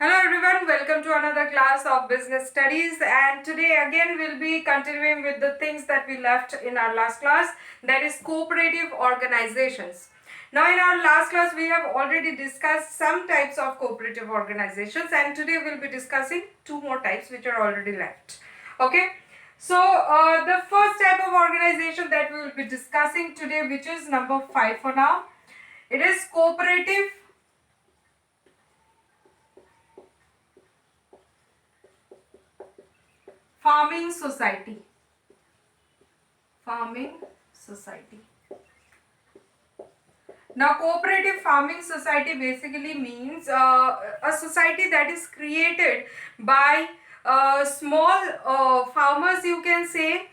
Hello everyone, welcome to another class of business studies, and today again we'll be continuing with the things that we left in our last class, that is cooperative organizations. Now in our last class we have already discussed some types of cooperative organizations, and today we'll be discussing two more types which are already left. Okay, so the first type of organization that we will be discussing today, which is number 5 for now, it is cooperative farming society. Farming society. Now, cooperative farming society basically means a society that is created by small farmers, you can say,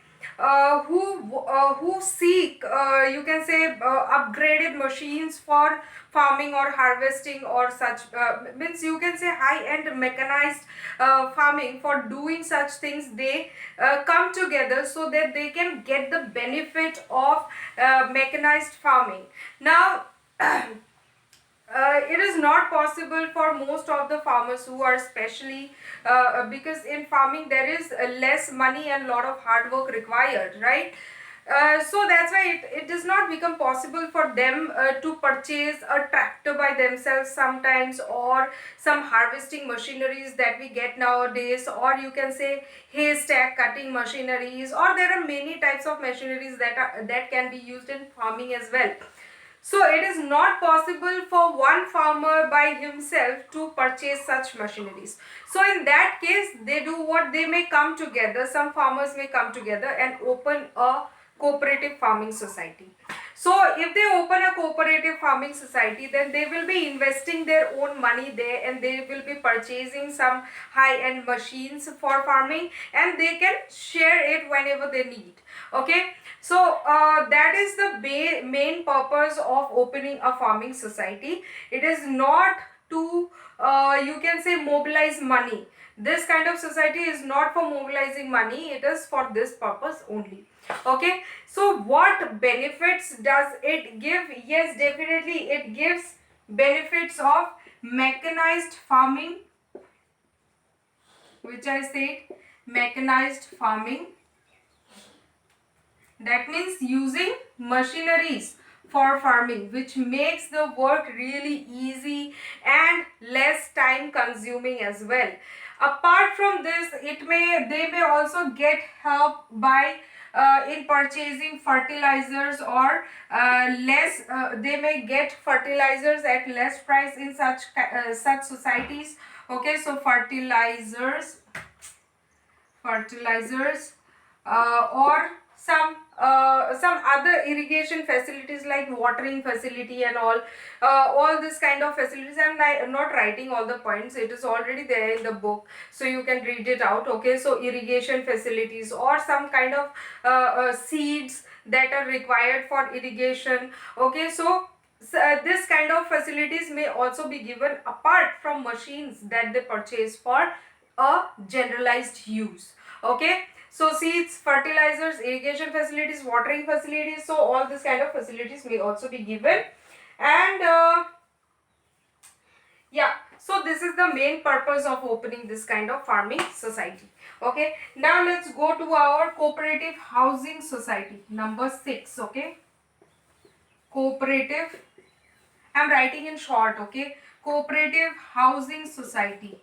who seek, you can say, upgraded machines for farming or harvesting or such, means you can say high end mechanized farming. For doing such things, they come together so that they can get the benefit of mechanized farming. Now it is not possible for most of the farmers who are specially because in farming there is less money and lot of hard work required, right? So that's why it does not become possible for them to purchase a tractor by themselves sometimes, or some harvesting machineries that we get nowadays, or you can say haystack cutting machineries, or there are many types of machineries that can be used in farming as well. So it is not possible for one farmer by himself to purchase such machineries. So in that case, they do what? They may come together, some farmers may come together and open a cooperative farming society. So if they open a cooperative farming society, then they will be investing their own money there, and they will be purchasing some high-end machines for farming, and they can share it whenever they need. Okay, so that is the main purpose of opening a farming society. It is not to you can say mobilize money. This kind of society is not for mobilizing money, it is for this purpose only. Okay, so what benefits does it give? Yes, definitely it gives benefits of mechanized farming, which I said, mechanized farming. That means using machineries for farming, which makes the work really easy and less time consuming as well. Apart from this, they may also get help by in purchasing fertilizers, or they may get fertilizers at less price in such societies. Okay, so fertilizers or some other irrigation facilities like watering facility and all this kind of facilities. I'm not writing all the points, it is already there in the book, so you can read it out. Okay, so irrigation facilities or some kind of seeds that are required for irrigation. Okay, so this kind of facilities may also be given apart from machines that they purchase for a generalized use. Okay, so seeds, fertilizers, irrigation facilities, watering facilities, so all this kind of facilities may also be given. And yeah, so this is the main purpose of opening this kind of farming society. Okay, now let's go to our cooperative housing society, number 6. Okay, cooperative, I'm writing in short. Okay, cooperative housing society.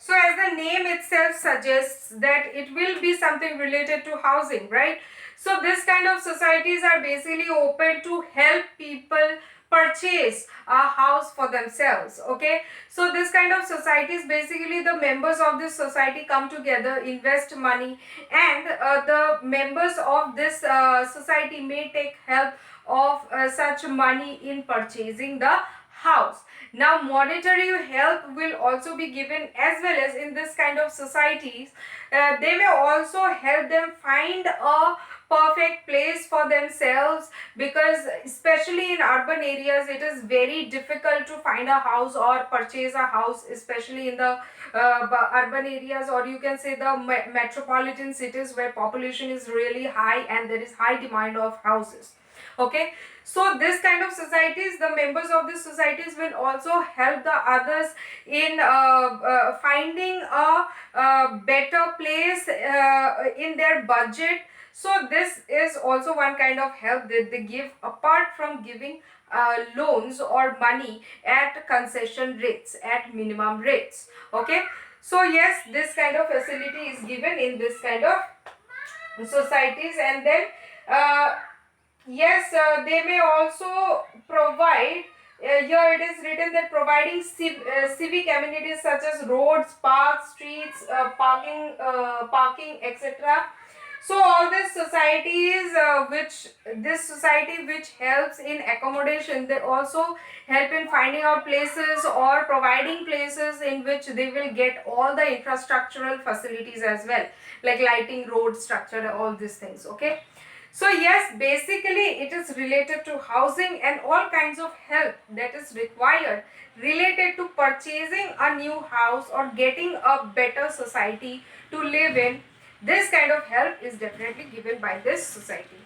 So as the name itself suggests that it will be something related to housing, right? So this kind of societies are basically open to help people purchase a house for themselves. Okay, so this kind of societies, basically the members of this society come together, invest money, and the members of this society may take help of such money in purchasing the house. Now monetary help will also be given as well. As in this kind of societies, they may also help them find a perfect place for themselves, because especially in urban areas it is very difficult to find a house or purchase a house, especially in the urban areas, or you can say the metropolitan cities where population is really high and there is high demand of houses. Okay, so this kind of societies, the members of these societies will also help the others in finding a better place in their budget. So this is also one kind of help that they give, apart from giving loans or money at concession rates, at minimum rates. Okay, so yes, this kind of facility is given in this kind of societies. And then yes, they may also provide, here it is written that providing civic amenities such as roads, parks, streets, parking, etc. So all these societies, which this society which helps in accommodation, they also help in finding out places or providing places in which they will get all the infrastructural facilities as well, like lighting, road structure, all these things. Okay, so yes, basically it is related to housing and all kinds of help that is required related to purchasing a new house or getting a better society to live in. This kind of help is definitely given by this society.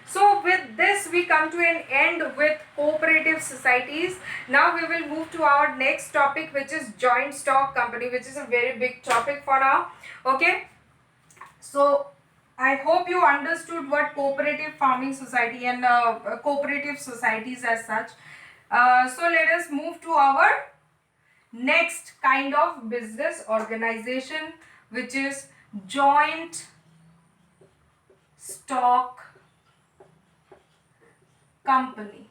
So with this we come to an end with cooperative societies. Now we will move to our next topic, which is joint stock company, which is a very big topic for now. Okay, so I hope you understood what cooperative farming society and cooperative societies as such. So let us move to our next kind of business organization, which is joint stock company.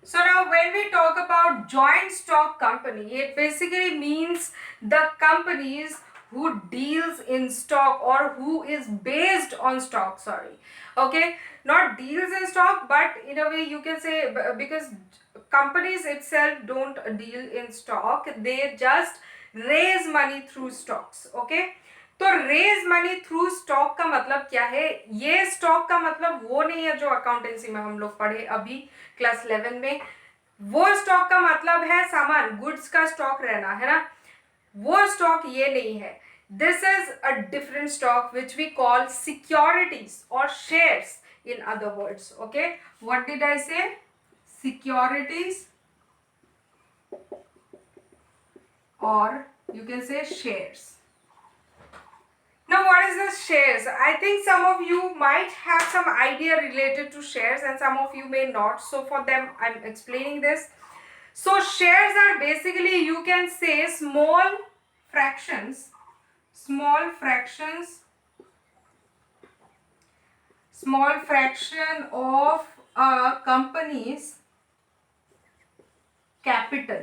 So now when we talk about joint stock company, it basically means the companies who deals in stock or who is based on stock, sorry. Okay, not deals in stock, but in a way you can say, because companies itself don't deal in stock, they just raise money through stocks. Okay, तो raise money through stock का मतलब क्या है? ये stock का मतलब वो नहीं है जो अकाउंटेंसी में हम लोग पढ़े अभी क्लास 11 में। वो स्टॉक का मतलब है सामान, गुड्स का स्टॉक रहना, है ना? वो स्टॉक ये नहीं है। This is a different stock which we call securities और shares in other words. Okay, what did I say? Securities और you can say shares. Now what is this shares? I think some of you might have some idea related to shares and some of you may not. So for them I'm explaining this. So shares are basically, you can say, small fractions of a company's capital.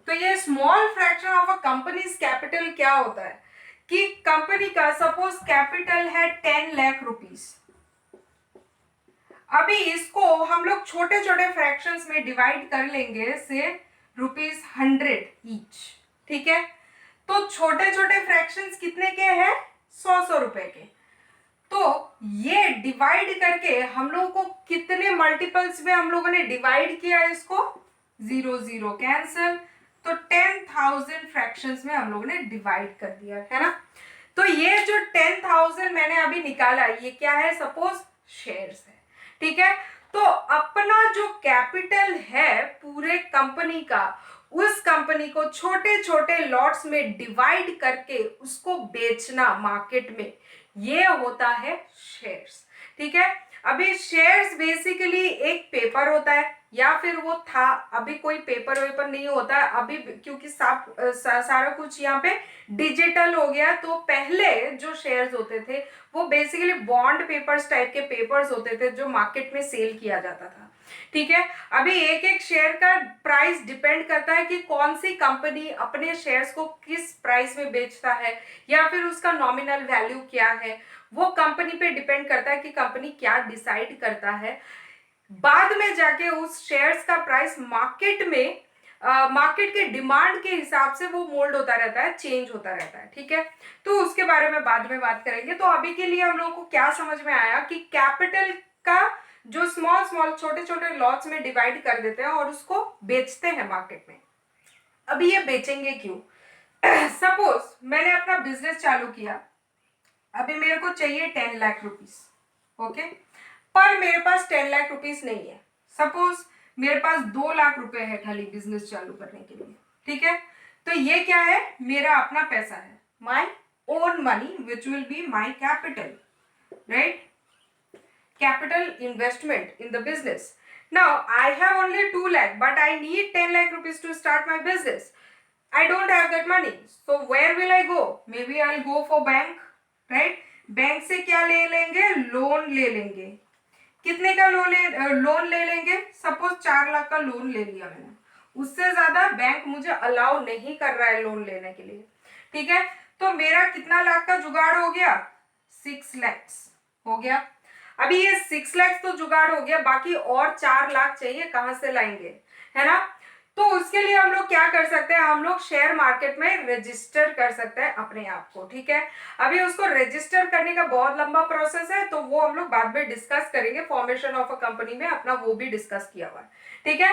तो ये small fraction of a companies capital क्या होता है कि company का suppose capital है 10 lakh rupees. अभी इसको हम लोग छोटे छोटे फ्रैक्शंस में डिवाइड कर लेंगे से ₹100 ईच। ठीक है, तो छोटे छोटे फ्रैक्शंस कितने के हैं? 100 रुपए के। तो ये डिवाइड करके हम लोगों को कितने मल्टीपल्स में हम लोगों ने डिवाइड किया इसको? 0 0 कैंसिल, तो 10,000 फ्रैक्शंस में हम लोगों ने डिवाइड कर दिया, है ना? तो ये जो 10,000 मैंने अभी निकाला, ये क्या है? सपोज शेयर्स है। ठीक है, तो अपना जो कैपिटल है पूरे कंपनी का, उस कंपनी को छोटे छोटे लॉट्स में डिवाइड करके उसको बेचना मार्केट में, ये होता है शेयर्स। ठीक है, अभी शेयर्स बेसिकली एक पेपर होता है, या फिर वो था, अभी कोई पेपर वेपर नहीं होता है अभी, क्योंकि सारा कुछ यहाँ पे डिजिटल हो गया। तो पहले जो शेयर्स होते थे वो बेसिकली बॉन्ड पेपर्स टाइप के पेपर्स होते थे जो मार्केट में सेल किया जाता था। ठीक है, अभी एक एक शेयर का प्राइस डिपेंड करता है कि कौन सी कंपनी अपने शेयर्स को किस प्राइस में बेचता है, या फिर उसका नॉमिनल वैल्यू क्या है, वो कंपनी पे डिपेंड करता है कि कंपनी क्या डिसाइड करता है। बाद में जाके उस शेयर्स का प्राइस मार्केट में मार्केट के डिमांड के हिसाब से वो मोल्ड होता रहता है, चेंज होता रहता है। ठीक है, तो उसके बारे में बाद में बात करेंगे। तो अभी के लिए हम लोगों को क्या समझ में आया कि कैपिटल का जो स्मॉल छोटे छोटे लॉट्स में डिवाइड कर देते हैं और उसको बेचते हैं मार्केट में। अभी ये बेचेंगे क्यों? सपोज मैंने अपना बिजनेस चालू किया, अभी मेरे को चाहिए 10 लाख रुपीस, ओके, पर मेरे पास 10 लाख रुपीस नहीं है। सपोज मेरे पास 2 लाख रुपए है खाली बिजनेस चालू करने के लिए, ठीक है। तो ये क्या है, मेरा अपना पैसा है, my own money which will be my capital, right, capital investment in the business. Now I have only 2 lakh but I need 10 lakh rupees to start my business. I don't have that money, so where will I go? Maybe I'll go for bank, right? Bank से क्या ले लेंगे, loan ले लेंगे। कितने का loan ले लेंगे, सपोज 4 लाख का लोन ले लिया मैंने, उससे ज्यादा बैंक मुझे अलाउ नहीं कर रहा है लोन लेने के लिए, ठीक है। तो मेरा कितना लाख का जुगाड़ हो गया, 6 लैक्स हो गया। अभी ये 6 लाख तो जुगाड़ हो गया, बाकी और 4 लाख चाहिए, कहां से लाएंगे, है ना। तो उसके लिए हम लोग क्या कर सकते हैं, हम लोग शेयर मार्केट में रजिस्टर कर सकते हैं अपने आप को, ठीक है। अभी उसको रजिस्टर करने का बहुत लंबा प्रोसेस है, तो वो हम लोग बाद में डिस्कस करेंगे, फॉर्मेशन ऑफ अ कंपनी में अपना वो भी डिस्कस किया हुआ है, ठीक है।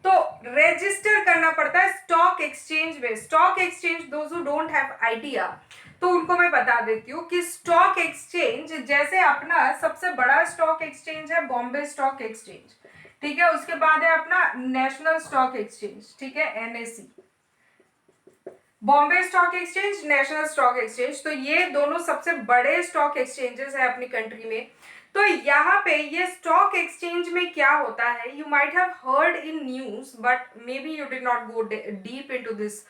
तो रजिस्टर करना पड़ता है स्टॉक एक्सचेंज में। Stock exchange, those who don't have idea, तो उनको मैं बता देती हूँ कि स्टॉक एक्सचेंज, जैसे अपना सबसे बड़ा स्टॉक एक्सचेंज है बॉम्बे स्टॉक एक्सचेंज, ठीक है। उसके बाद है अपना नेशनल स्टॉक एक्सचेंज, ठीक है, NSE, Bombay stock exchange, national stock exchange. तो ये दोनों सबसे बड़े स्टॉक एक्सचेंजेस है अपनी कंट्री में। तो यहाँ पे ये स्टॉक एक्सचेंज में क्या होता है, you might have heard in news but may be you did not go deep into this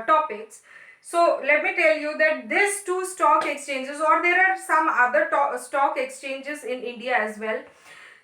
topics. So let me tell you that these two stock exchanges, or there are some other stock exchanges in India as well.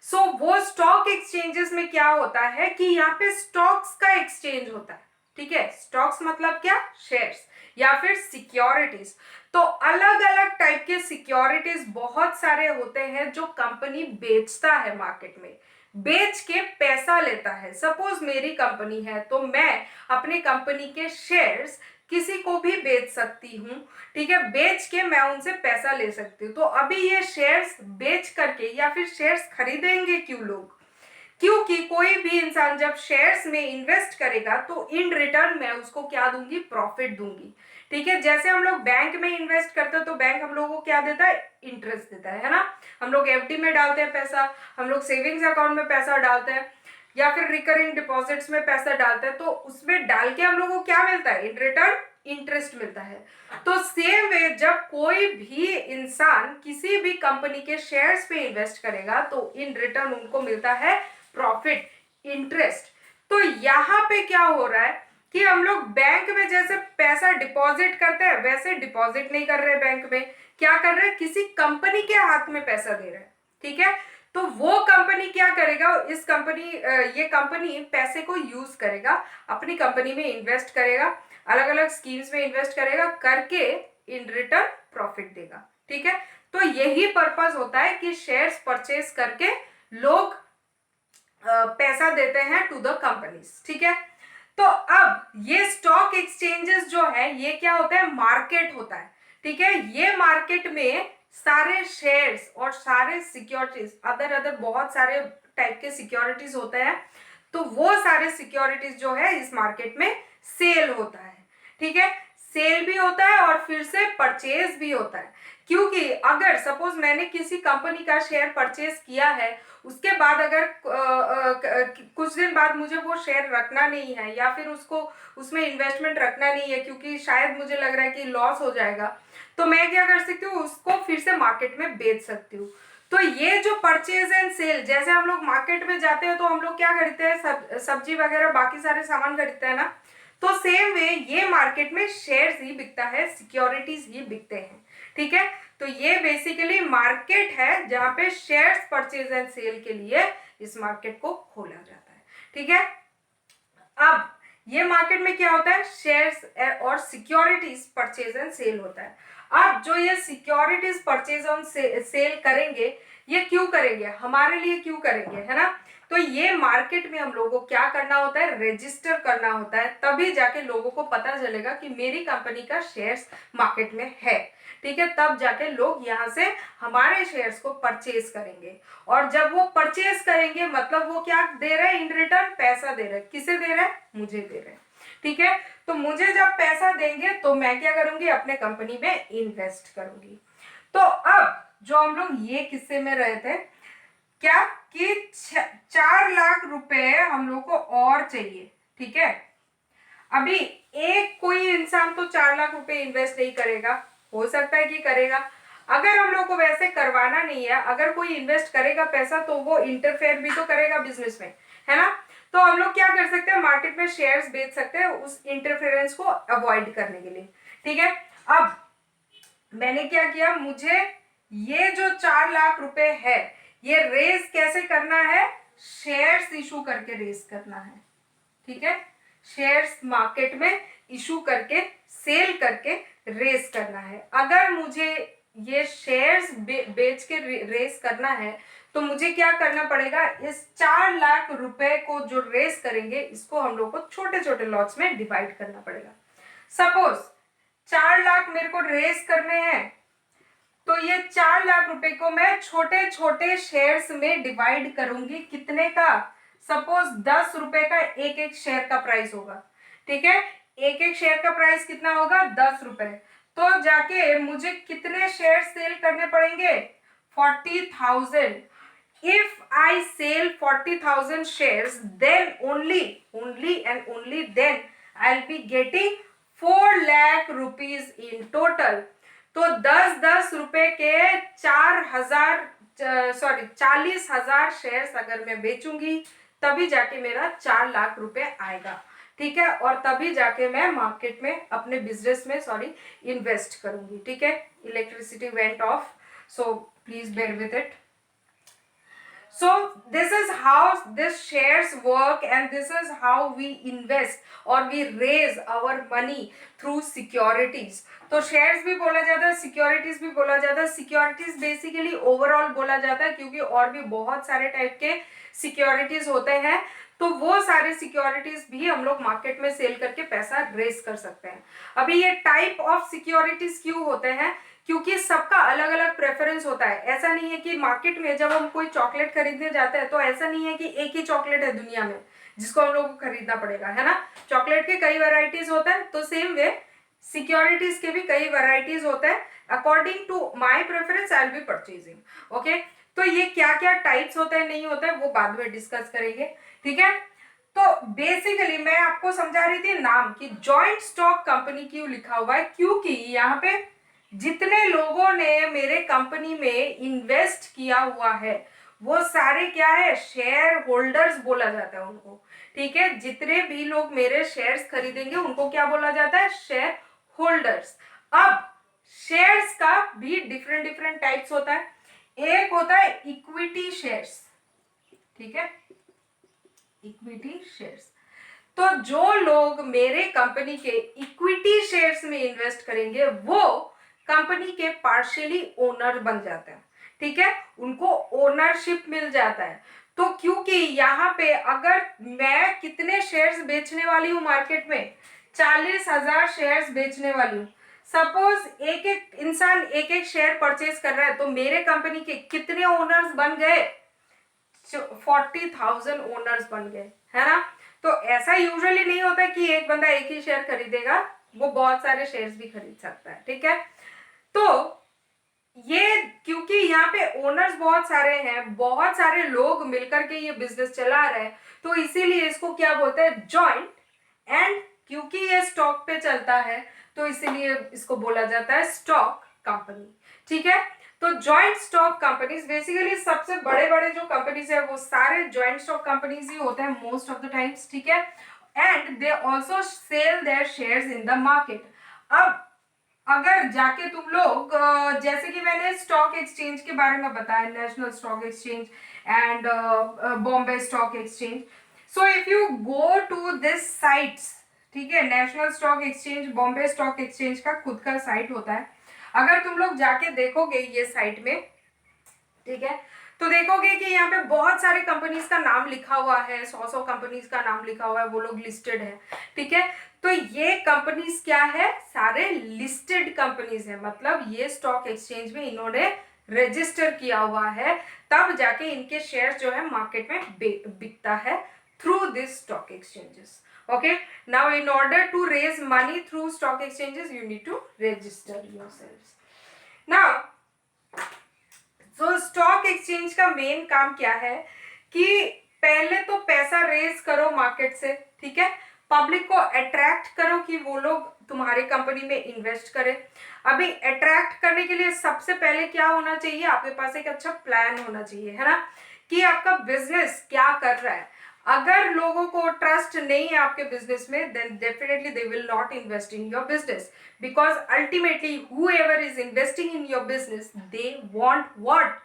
So वो stock exchanges में क्या होता है कि यहाँ पे stocks का exchange होता है, ठीक है। stocks मतलब क्या, shares या फिर securities। तो अलग अलग टाइप के सिक्योरिटीज बहुत सारे होते हैं जो कंपनी बेचता है मार्केट में, बेच के पैसा लेता है। सपोज मेरी कंपनी है तो मैं अपनी कंपनी के शेयर्स किसी को भी बेच सकती हूँ, ठीक है, बेच के मैं उनसे पैसा ले सकती हूँ। तो अभी ये शेयर्स बेच करके या फिर शेयर्स खरीदेंगे क्यों लोग, क्योंकि कोई भी इंसान जब शेयर्स में इन्वेस्ट करेगा तो इन रिटर्न मैं उसको क्या दूंगी, प्रॉफिट दूंगी, ठीक है। जैसे हम लोग बैंक में इन्वेस्ट करते हैं तो बैंक हम लोगों को क्या देता है, इंटरेस्ट देता है ना। हम लोग एफडी में डालते हैं पैसा, हम लोग सेविंग्स अकाउंट में पैसा डालते हैं या फिर रिकरिंग डिपॉजिट्स में पैसा डालते हैं, तो उसमें डाल के हम लोगों को क्या मिलता है, इन रिटर्न इंटरेस्ट मिलता है। तो सेम वे जब कोई भी इंसान किसी भी कंपनी के शेयर्स पे इन्वेस्ट करेगा तो इन रिटर्न उनको मिलता है प्रॉफिट, इंटरेस्ट। तो यहाँ पे क्या हो रहा है कि हम लोग बैंक में जैसे पैसा डिपॉजिट करते हैं वैसे डिपॉजिट नहीं कर रहे, बैंक में क्या कर रहे हैं, किसी कंपनी के हाथ में पैसा दे रहे हैं, ठीक है। तो वो कंपनी क्या करेगा, इस कंपनी ये कंपनी पैसे को यूज करेगा, अपनी कंपनी में इन्वेस्ट करेगा, अलग अलग स्कीम्स में इन्वेस्ट करेगा, करके इन रिटर्न प्रॉफिट देगा, ठीक है। तो यही पर्पस होता है कि शेयर्स परचेज करके लोग पैसा देते हैं टू द कंपनीज, ठीक है। तो अब ये स्टॉक एक्सचेंजेस जो है ये क्या होता है, मार्केट होता है, ठीक है। ये मार्केट में सारे शेयर्स और सारे सिक्योरिटीज, अदर बहुत सारे टाइप के सिक्योरिटीज होते हैं, तो वो सारे सिक्योरिटीज जो है इस मार्केट में सेल होता है, ठीक है। सेल भी होता है और फिर से परचेज भी होता है, क्योंकि अगर सपोज मैंने किसी कंपनी का शेयर परचेज किया है, उसके बाद अगर कुछ दिन बाद मुझे वो शेयर रखना नहीं है या फिर उसको उसमें इन्वेस्टमेंट रखना नहीं है क्योंकि शायद मुझे लग रहा है कि लॉस हो जाएगा, तो मैं क्या कर सकती हूँ, उसको फिर से मार्केट में बेच सकती हूँ। तो ये जो परचेज एंड सेल, जैसे हम लोग मार्केट में जाते हैं तो हम लोग क्या खरीदते हैं, सब्जी वगैरह बाकी सारे सामान खरीदते हैं ना, तो सेम वे ये मार्केट में शेयर्स ही बिकता है, सिक्योरिटीज ही बिकते हैं, ठीक है। तो ये बेसिकली मार्केट है जहां पे शेयर्स परचेज एंड सेल के लिए इस मार्केट को खोला जाता है, ठीक है। अब ये मार्केट में क्या होता है, शेयर्स और सिक्योरिटीज परचेज एंड सेल होता है। अब जो ये सिक्योरिटीज परचेज और सेल करेंगे, ये क्यों करेंगे, हमारे लिए क्यों करेंगे, है ना। तो ये मार्केट में हम लोगों को क्या करना होता है, रजिस्टर करना होता है, तभी जाके लोगों को पता चलेगा कि मेरी कंपनी का शेयर्स मार्केट में है, ठीक है। तब जाके लोग यहाँ से हमारे शेयर्स को परचेज करेंगे, और जब वो परचेज करेंगे मतलब वो क्या दे रहे हैं, इन रिटर्न पैसा दे रहे हैं, किसे दे रहे हैं, मुझे दे रहे हैं, ठीक है। तो मुझे जब पैसा देंगे तो मैं क्या करूंगी, अपने कंपनी में इन्वेस्ट करूंगी। तो अब जो हम लोग ये किस्से में रहे थे क्या कि 4 लाख रुपए हम लोग को और चाहिए, ठीक है। अभी एक कोई इंसान तो 4 लाख रुपए इन्वेस्ट नहीं करेगा, हो सकता है कि करेगा। अगर हम लोग को वैसे करवाना नहीं है, अगर कोई इन्वेस्ट करेगा पैसा तो वो इंटरफेयर भी तो करेगा बिजनेस में, है ना। तो हम लोग क्या कर सकते हैं, मार्केट में शेयर्स बेच सकते हैं उस इंटरफेरेंस को अवॉइड करने के लिए, ठीक है। अब मैंने क्या किया, मुझे ये जो 4 लाख रुपए है ये रेज कैसे करना है, शेयर्स इशू करके रेज करना है, ठीक है। शेयर्स मार्केट में इशू करके सेल करके रेस करना है। अगर मुझे ये शेयर्स बेच के रेस करना है तो मुझे क्या करना पड़ेगा, इस 4 लाख रुपए को जो रेस करेंगे इसको हम लोग को छोटे छोटे लॉट्स में डिवाइड करना पड़ेगा। सपोज 4 लाख मेरे को रेस करने हैं तो ये 4 लाख रुपए को मैं छोटे छोटे शेयर्स में डिवाइड करूंगी, कितने का, सपोज 10 रुपए का एक एक शेयर का प्राइस होगा, ठीक है। एक एक शेयर का प्राइस कितना होगा, 10 रुपए। तो जाके मुझे कितने शेयर सेल करने पड़ेंगे, 40,000। if I sell 40,000 shares, then only and only then I'll be getting 4 lakh rupees in total। तो 10-10 रुपए के 40,000 शेयर्स अगर मैं बेचूंगी तभी जाके मेरा 4 लाख रुपए आएगा, ठीक है। और तभी जाके मैं मार्केट में अपने बिजनेस में इन्वेस्ट करूंगी, ठीक है। Electricity went off, so please bear with it. So this is how this shares work and this is how we invest or we raise our money through securities। तो shares भी बोला जाता है, securities भी बोला जाता है। securities basically overall बोला जाता है क्योंकि और भी बहुत सारे टाइप के securities होते हैं, तो वो सारे सिक्योरिटीज भी हम लोग मार्केट में सेल करके पैसा रेस कर सकते हैं। अभी ये टाइप ऑफ सिक्योरिटीज क्यों होते हैं, क्योंकि सबका अलग अलग प्रेफरेंस होता है। ऐसा नहीं है कि मार्केट में जब हम कोई चॉकलेट खरीदने जाते हैं तो ऐसा नहीं है कि एक ही चॉकलेट है दुनिया में जिसको हम लोग को खरीदना पड़ेगा, है ना। चॉकलेट के कई वैरायटीज होते हैं, तो सेम वे सिक्योरिटीज के भी कई वैरायटीज होते हैं। According to my preference I will be purchasing, okay. तो ये क्या क्या टाइप्स होते हैं नहीं होते हैं वो बाद में डिस्कस करेंगे, ठीक है। तो बेसिकली मैं आपको समझा रही थी नाम की जॉइंट स्टॉक कंपनी क्यों लिखा हुआ है, क्योंकि यहाँ पे जितने लोगों ने मेरे कंपनी में इन्वेस्ट किया हुआ है वो सारे क्या है, शेयर होल्डर्स बोला जाता है उनको, ठीक है। जितने भी लोग मेरे शेयर्स खरीदेंगे उनको क्या बोला जाता है, शेयर होल्डर्स। अब शेयर्स का भी डिफरेंट डिफरेंट टाइप्स होता है। एक होता है इक्विटी शेयर्स, ठीक है, इक्विटी शेयर्स। तो जो लोग मेरे कंपनी के इक्विटी शेयर्स में इन्वेस्ट करेंगे वो कंपनी के पार्शियली ओनर बन जाते हैं, ठीक है, उनको ओनरशिप मिल जाता है। तो क्योंकि यहाँ पे अगर मैं कितने शेयर्स बेचने वाली हूँ मार्केट में, 40,000 शेयर्स बेचने वाली हूँ। सपोज एक एक इंसान एक एक शेयर परचेज कर रहा है तो मेरे कंपनी के कितने ओनर्स बन गए, 40,000 ओनर्स बन गए, है ना। तो ऐसा यूजुअली नहीं होता कि एक बंदा एक ही शेयर खरीदेगा, वो बहुत सारे शेयर्स भी खरीद सकता है, ठीक है। तो ये क्योंकि यहाँ पे ओनर्स बहुत सारे हैं, बहुत सारे लोग मिलकर के ये बिजनेस चला रहे हैं, तो इसीलिए इसको क्या बोलते हैं, जॉइंट। एंड क्योंकि ये स्टॉक पे चलता है तो इसीलिए इसको बोला जाता है स्टॉक कंपनी, ठीक है। तो जॉइंट स्टॉक कंपनीज बेसिकली सबसे बड़े बड़े जो कंपनीज है वो सारे जॉइंट स्टॉक कंपनीज ही होते हैं मोस्ट ऑफ द टाइम्स, ठीक है। And they also sell their shares in the market. अब अगर जाके तुम लोग जैसे कि मैंने स्टॉक एक्सचेंज के बारे में बताया, national stock exchange and Bombay stock exchange. So if you go to this sites, ठीक है, national stock exchange, Bombay stock exchange का खुद का साइट होता है। अगर तुम लोग जाके देखोगे ये साइट में, ठीक है, तो देखोगे कि यहाँ पे बहुत सारे कंपनीज का नाम लिखा हुआ है, 100 कंपनीज का नाम लिखा हुआ है, वो लोग लिस्टेड है, ठीक है। तो ये कंपनीज क्या है, सारे लिस्टेड कंपनीज है, मतलब ये स्टॉक एक्सचेंज में इन्होंने रजिस्टर किया हुआ है, तब जाके इनके शेयर जो है मार्केट में बिकता है through this stock exchanges, Okay, now in order to raise money through stock exchanges, you need to register yourselves. Now, so stock exchange का मेन काम क्या है कि पहले तो पैसा रेज करो मार्केट से, ठीक है, पब्लिक को अट्रैक्ट करो कि वो लोग तुम्हारे कंपनी में इन्वेस्ट करें. अभी अट्रैक्ट करने के लिए सबसे पहले क्या होना चाहिए, आपके पास एक अच्छा प्लान होना चाहिए, है ना, कि आपका बिजनेस क्या कर रहा है. अगर लोगों को ट्रस्ट नहीं है आपके बिजनेस में, then definitely they will not invest in your business, because ultimately whoever is investing in your business, they want what,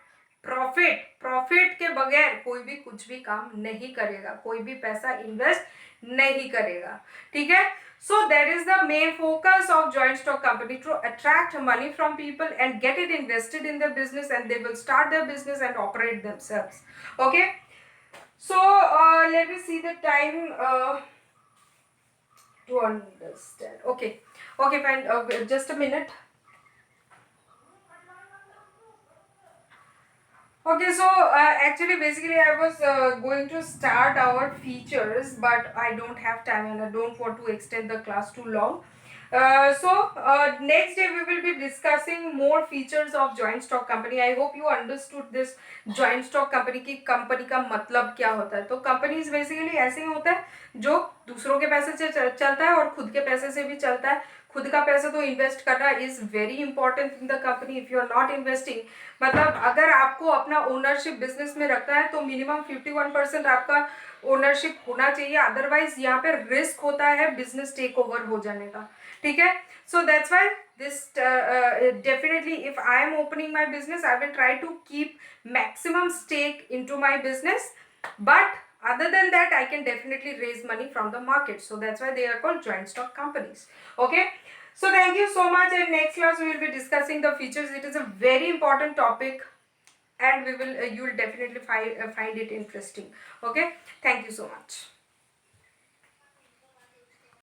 profit. Profit के बगैर कोई भी कुछ भी काम नहीं करेगा, कोई भी पैसा इन्वेस्ट नहीं करेगा, ठीक है. So that is the main focus of joint stock company, to attract money from people and get it invested in their business, and they will start their business and operate themselves. Okay, so let me see the time to understand. Okay, okay, fine. Just a minute. Okay, so actually basically I was going to start our features, but I don't have time and I don't want to extend the class too long. So next day we will be discussing more features of joint stock company. I hope you understood this joint stock company की company का मतलब क्या होता है. तो companies basically ऐसे ही होता है जो दूसरों के पैसे से चलता है और खुद के पैसे से भी चलता है. खुद का पैसा तो इन्वेस्ट करना is very important in the company. If you are not investing, मतलब अगर आपको अपना ओनरशिप बिजनेस में रखना है तो मिनिमम 51% आपका ओनरशिप होना चाहिए, अदरवाइज यहाँ पे रिस्क होता है बिजनेस टेक ओवर हो जाने का, ठीक है. So that's why this definitely, if I am opening my business, I will try to keep maximum stake into my business, but other than that I can definitely raise money from the market. So that's why they are called joint stock companies. Okay, so thank you so much, and next class we will be discussing the features. It is a very important topic, and we will you will definitely find it interesting. Okay, thank you so much.